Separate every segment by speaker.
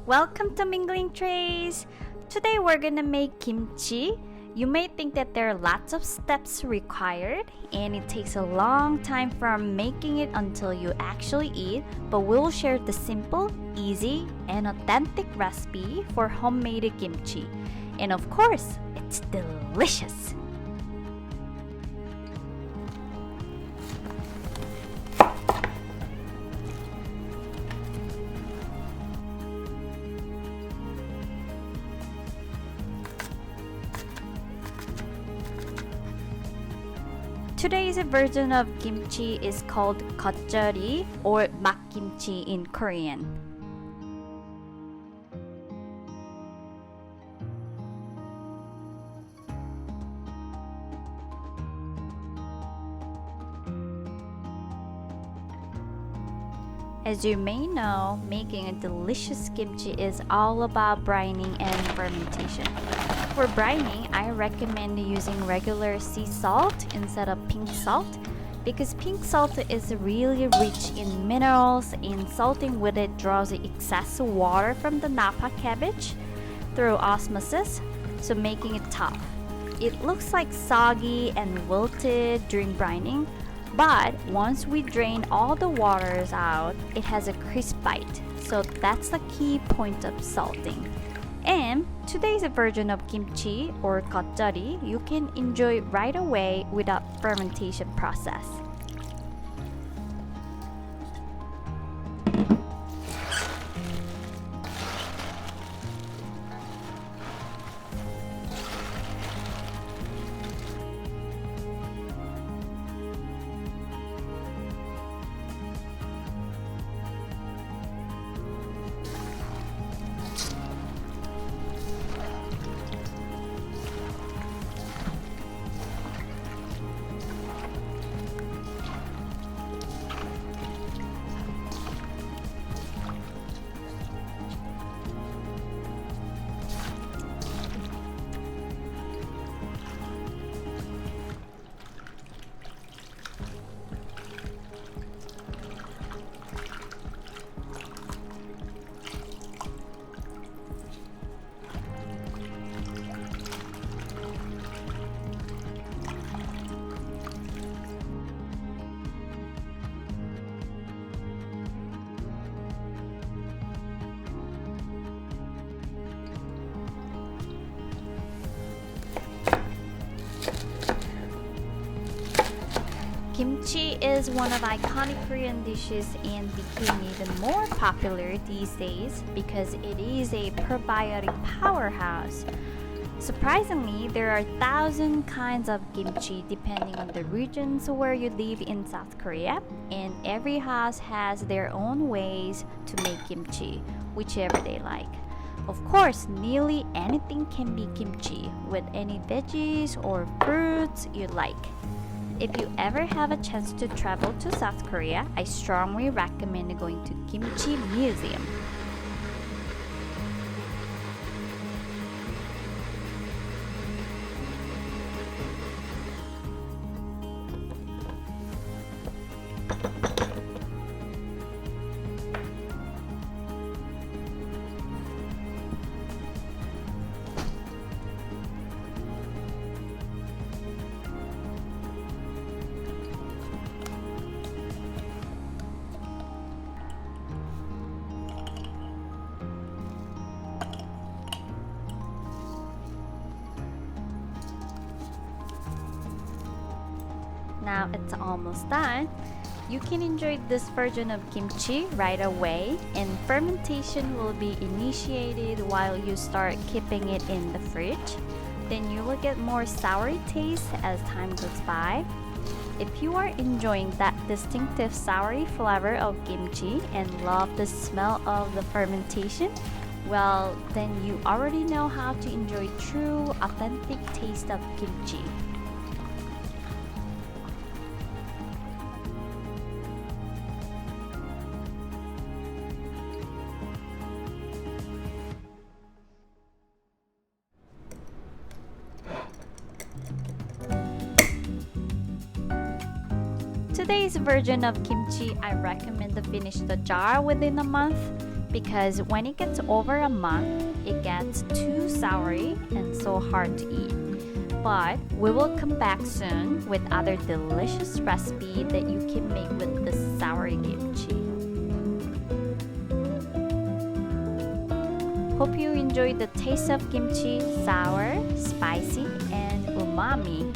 Speaker 1: Welcome to Mingling Trays! Today we're gonna make kimchi. You may think that there are lots of steps required and it takes a long time from making it until you actually eat, but we'll share the simple, easy, and authentic recipe for homemade kimchi. And of course, it's delicious! Today's version of kimchi is called 겉절이 or 막김치 in Korean. As you may know, making a delicious kimchi is all about brining and fermentation. For brining, I recommend using regular sea salt instead of pink salt because pink salt is really rich in minerals and salting with it draws excess water from the napa cabbage through osmosis, so making it tough. It looks like soggy and wilted during brining, but once we drain all the waters out, it has a crisp bite, so that's the key point of salting. And today's version of kimchi or 겉절이 you can enjoy right away without fermentation process. Kimchi is one of iconic Korean dishes and became even more popular these days because it is a probiotic powerhouse. Surprisingly, there are 1,000 kinds of kimchi depending on the regions where you live in South Korea, and every house has their own ways to make kimchi, whichever they like. Of course, nearly anything can be kimchi with any veggies or fruits you like. If you ever have a chance to travel to South Korea, I strongly recommend going to Kimchi Museum. Now it's almost done. You can enjoy this version of kimchi right away, and fermentation will be initiated while you start keeping it in the fridge. Then you will get more soury taste as time goes by. If you are enjoying that distinctive soury flavor of kimchi and love the smell of the fermentation, well, then you already know how to enjoy true, authentic taste of kimchi. Today's version of kimchi, I recommend to finish the jar within a month because when it gets over a month, it gets too soury and so hard to eat. But we will come back soon with other delicious recipe that you can make with the sour kimchi. Hope you enjoyed the taste of kimchi, sour, spicy, and umami.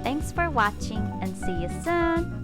Speaker 1: Thanks for watching and see you soon!